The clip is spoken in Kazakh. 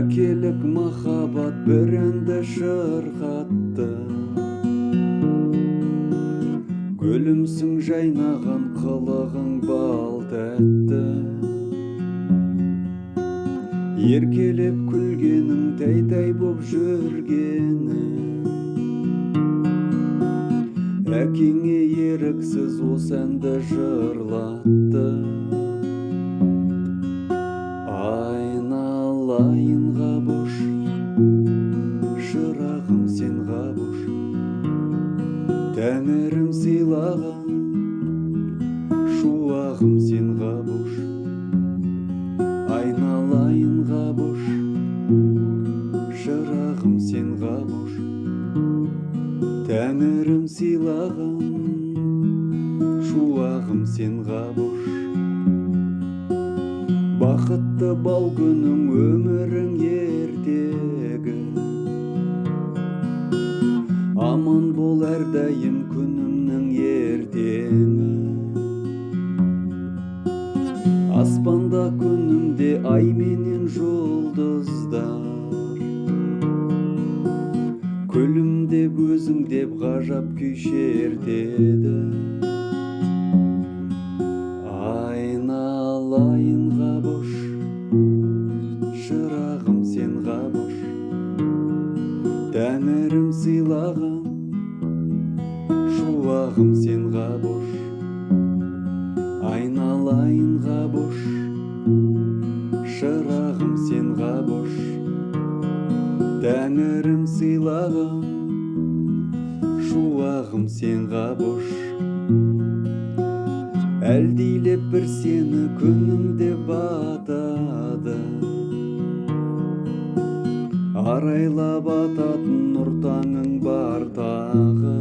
Әкелік махаббат бір әнді шырқатты. Гүлімсің жайнаған қылығың бал тәтті. Еркелеп күлгенің тәй-тәй боп жүргені. Әкеңе еріксіз осы әнді жырлатты. Айналайын ғабош, шырағым сен ғабош, тәңірім сыйлаған шуағым сен ғабош. Айналайын ғабош, шырағым сен ғабош, тәңірім сыйлаған шуағым сен ғабош. Бақытты бал күнің өмірің ертегі, аман бол әрдайым күнімнің ертеңі. Аспанда күнімде ай менен жұлдыздар, күлімдеп өзің деп ғажап күй шертеді. Айналайын ғабош, шырағым сен ғабош, тәңірім сыйлаған шуағым сен ғабош. Айналайын ғабош, шырағым сен ғабош, тәңірім сыйлаған шуағым сен ғабош. Әлдейлеп бір сені күнімде батады, арайлап ататын нұр таңың бар тағы.